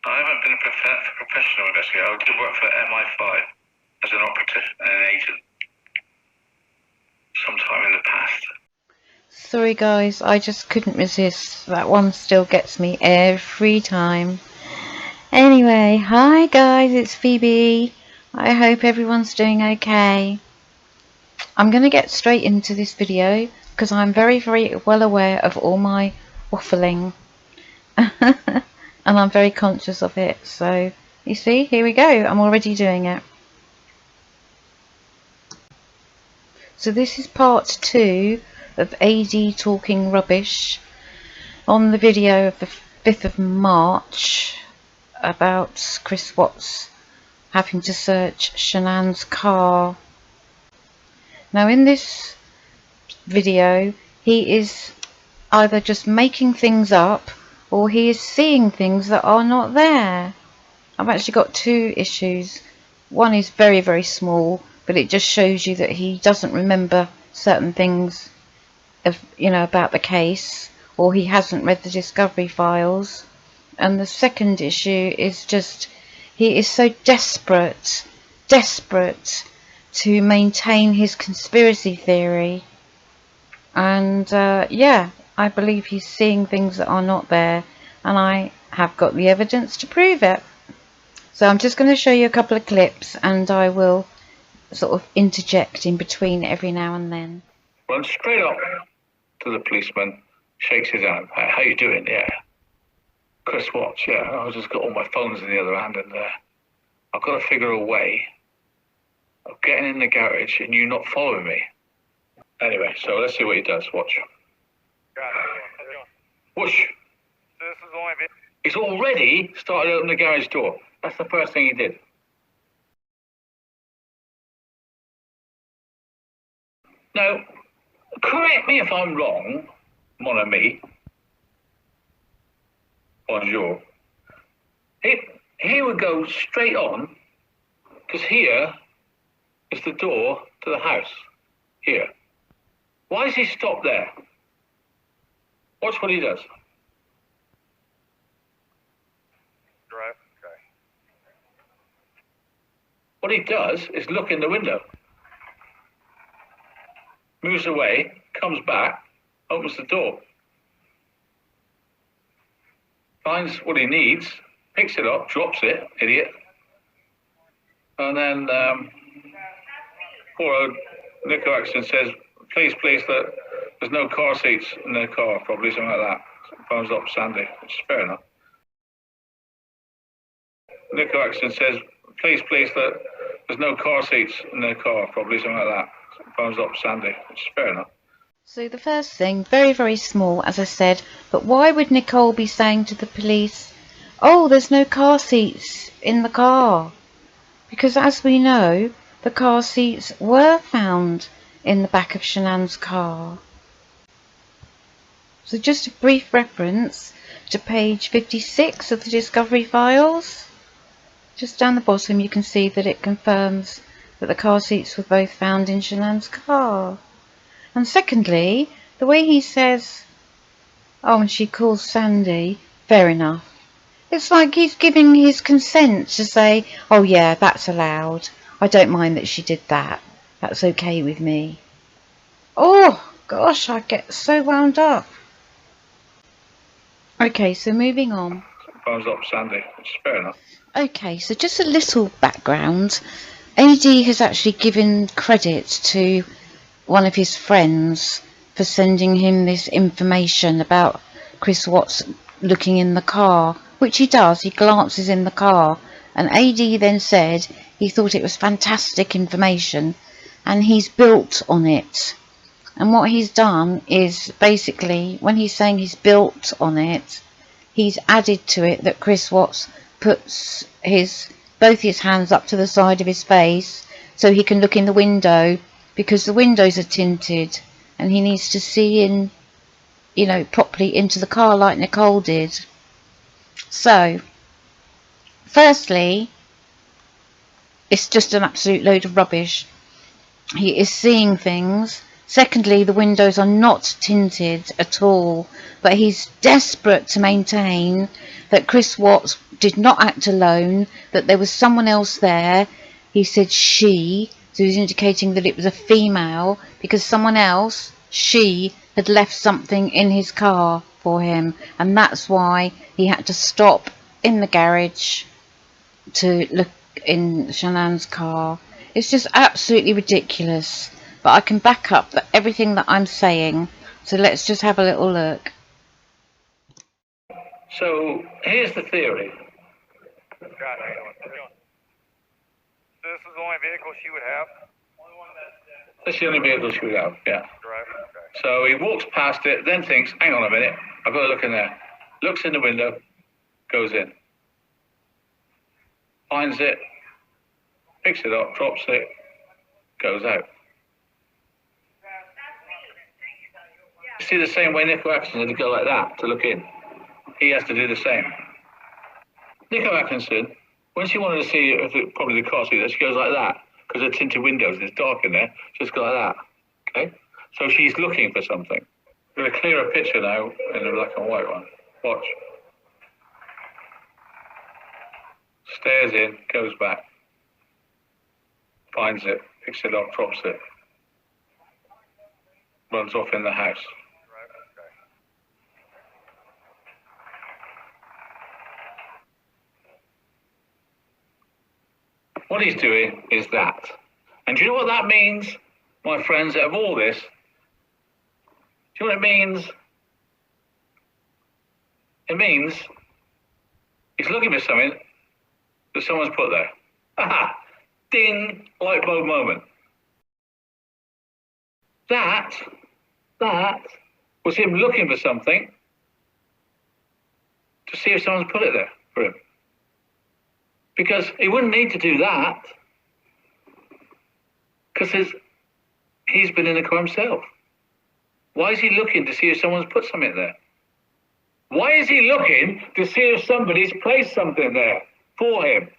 I haven't been a professional investigator. I did work for MI5 as an operative and an agent sometime in the past. Sorry guys, I just couldn't resist. That one still gets me every time. Anyway, hi guys, it's Phoebe. I hope everyone's doing okay. I'm going to get straight into this video because I'm very well aware of all my waffling. And I'm very conscious of it. So, you see, here we go. I'm already doing it. So this is part 2 of AD talking rubbish on the video of the 5th of March about Chris Watts having to search Shanann's car. Now in this video he is either just making things up or he is seeing things that are not there. I've actually got 2 issues. One is very small, but it just shows you that he doesn't remember certain things about the case, or he hasn't read the discovery files. And the second issue is just he is so desperate to maintain his conspiracy theory, and yeah, I believe he's seeing things that are not there, and I have got the evidence to prove it. So I'm just going to show you a couple of clips, and I will sort of interject in between every now and then. Runs straight up to the policeman, shakes his hand. Hey, how you doing? Yeah. Chris Watts, yeah. I've just got all my phones in the other hand, and I've got to figure a way of getting in the garage and you not following me. Anyway, so let's see what he does. Watch. Whoosh. He's already started opening the garage door. That's the first thing he did. Now, correct me if I'm wrong, mon ami. Bonjour. He would go straight on, because here is the door to the house. Here. Why does he stop there? Watch what he does. Right, okay. What he does is look in the window. Moves away, comes back, opens the door. Finds what he needs, picks it up, drops it, idiot. And then poor old Nico Axton says, please, there's no car seats in their car, probably, something like that. Phones up Sandy, which is fair enough. Nico Axton says, please, there's no car seats in their car, probably, something like that. Phones up Sandy, which is fair enough. So the first thing, very small, as I said, but why would Nicole be saying to the police, oh, there's no car seats in the car? Because as we know, the car seats were found in the back of Shanann's car. So just a brief reference to page 56 of the discovery files. Just down the bottom you can see that it confirms that the car seats were both found in Shanann's car. And secondly, the way he says, oh, and she calls Sandy, fair enough. It's like he's giving his consent to say, oh yeah, that's allowed. I don't mind that she did that. That's okay with me. Oh, gosh, I get so wound up. Okay, so moving on. Phones up Sandy, which is fair enough. Okay, so just a little background. AD has actually given credit to one of his friends for sending him this information about Chris Watts looking in the car, which he does. He glances in the car, and AD then said he thought it was fantastic information and he's built on it. And what he's done is basically, when he's saying he's built on it, he's added to it that Chris Watts puts both his hands up to the side of his face so he can look in the window, because the windows are tinted and he needs to see in, properly into the car like Nicole did. So, firstly, it's just an absolute load of rubbish. He is seeing things. Secondly, the windows are not tinted at all, but he's desperate to maintain that Chris Watts did not act alone, that there was someone else there. He said she, so he's indicating that it was a female, because someone else, she, had left something in his car for him, and that's why he had to stop in the garage to look in Shanann's car. It's just absolutely ridiculous, but I can back up everything that I'm saying, so let's just have a little look. So here's the theory. Got it. So this is the only vehicle she would have? This is the only vehicle she would have, yeah. Drive? Okay. So he walks past it, then thinks, hang on a minute, I've got to look in there. Looks in the window, goes in. Finds it, picks it up, drops it, goes out. You see the same way Nico Atkinson had to go like that to look in. He has to do the same. Nico Atkinson, when she wanted to see if it, probably the car seat, she goes like that, because they're tinted windows, it's dark in there, just go like that, okay? So she's looking for something. We're going to clear a picture now in the black and white one. Watch. Stares in, goes back. Finds it, picks it up, drops it. Runs off in the house. What he's doing is that. And do you know what that means, my friends, out of all this? Do you know what it means? It means he's looking for something that someone's put there. Aha! Ding! Light bulb moment. That was him looking for something to see if someone's put it there for him. Because he wouldn't need to do that, because he's been in the car himself. Why is he looking to see if someone's put something there? Why is he looking to see if somebody's placed something there for him?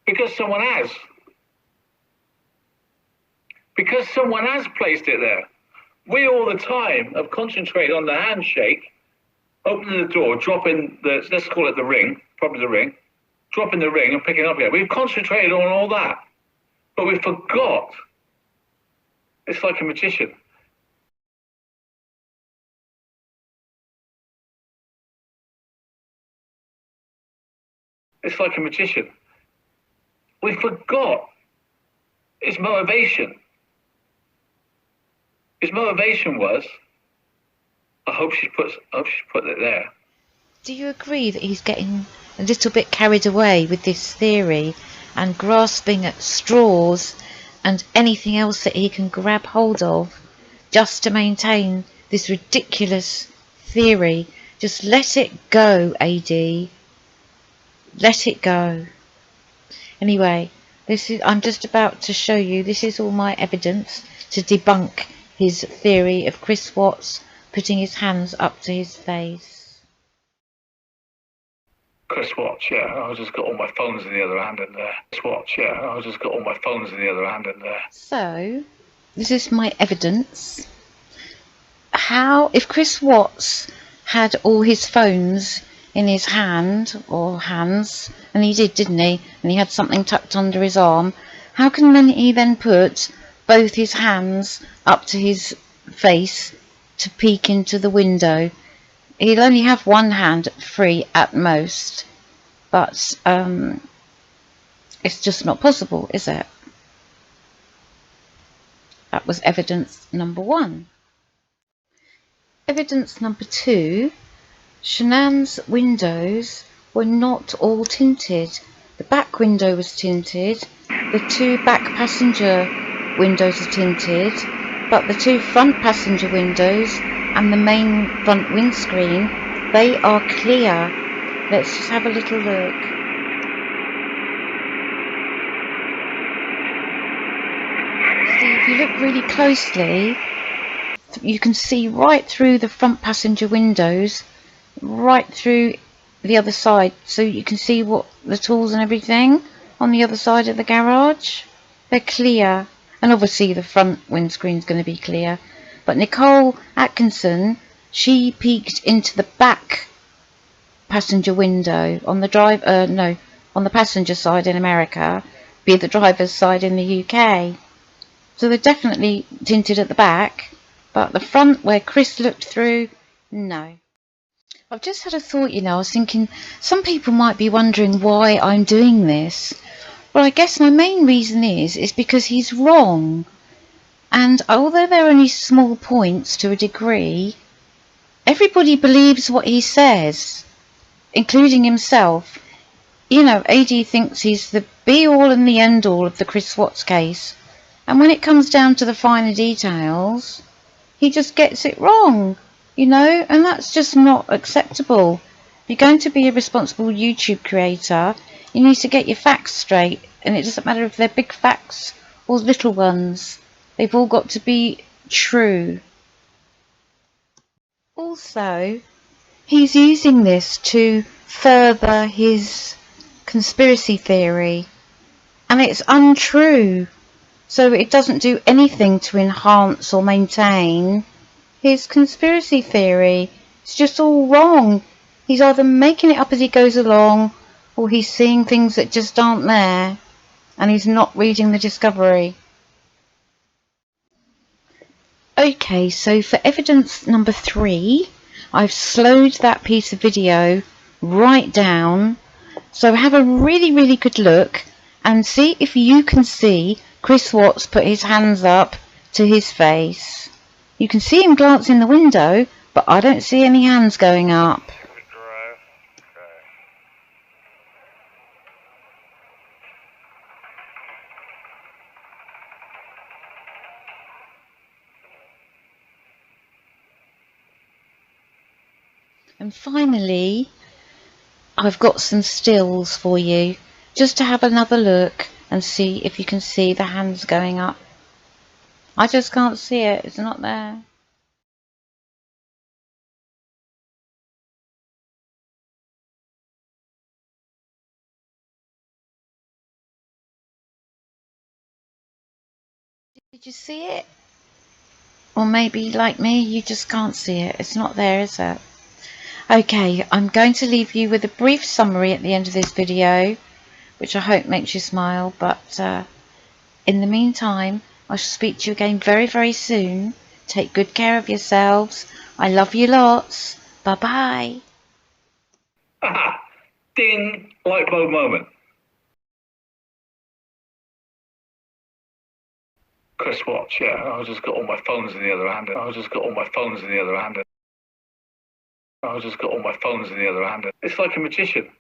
Because someone has. Because someone has placed it there. We all the time have concentrated on the handshake, opening the door, dropping the, let's call it the ring, probably the ring, dropping the ring and picking it up again. We've concentrated on all that, but we forgot. It's like a magician. It's like a magician. We forgot his motivation. His motivation was, I hope she put it there. Do you agree that he's getting a little bit carried away with this theory and grasping at straws and anything else that he can grab hold of just to maintain this ridiculous theory? Just let it go, AD. Let it go. Anyway, I'm just about to show you, this is all my evidence to debunk his theory of Chris Watts putting his hands up to his face. Chris Watts, yeah, I just got all my phones in the other hand in there. Chris Watts, yeah, I just got all my phones in the other hand in there. So, this is my evidence. How, if Chris Watts had all his phones in his hand, or hands, and he did, didn't he? And he had something tucked under his arm. How can he then put both his hands up to his face to peek into the window? He'll only have one hand free at most, but it's just not possible, is it? That was evidence number one. Evidence number two, Shanann's windows were not all tinted. The back window was tinted, the two back passenger windows are tinted, but the two front passenger windows and the main front windscreen, they are clear. Let's just have a little look. See, if you look really closely, you can see right through the front passenger windows, right through the other side, so you can see what the tools and everything on the other side of the garage. They're clear, and obviously the front windscreen is going to be clear. But Nicole Atkinson, she peeked into the back passenger window. On the on the passenger side in America, be the driver's side in the UK. So they're definitely tinted at the back, but the front where Chris looked through, no. I've just had a thought, you know, I was thinking some people might be wondering why I'm doing this. Well, I guess my main reason is because he's wrong. And although they're only small points to a degree, everybody believes what he says, including himself. You know, AD thinks he's the be-all and the end-all of the Chris Watts case. And when it comes down to the finer details, he just gets it wrong. You know, and that's just not acceptable. If you're going to be a responsible YouTube creator, you need to get your facts straight. And it doesn't matter if they're big facts or little ones. They've all got to be true. Also, he's using this to further his conspiracy theory. And it's untrue. So it doesn't do anything to enhance or maintain his conspiracy theory. It's just all wrong. He's either making it up as he goes along, or he's seeing things that just aren't there, and he's not reading the discovery. Okay, so for evidence number 3, I've slowed that piece of video right down. So have a really good look and see if you can see Chris Watts put his hands up to his face. You can see him glance in the window, but I don't see any hands going up. Good drive. Okay. And finally, I've got some stills for you, just to have another look and see if you can see the hands going up. I just can't see it, it's not there. Did you see it? Or maybe, like me, you just can't see it. It's not there, is it? Okay, I'm going to leave you with a brief summary at the end of this video, which I hope makes you smile. But in the meantime, I shall speak to you again very soon. Take good care of yourselves. I love you lots. Bye-bye. Aha! Ding! Light bulb moment. Chris Watts, yeah. I just got all my phones in the other hand. It's like a magician.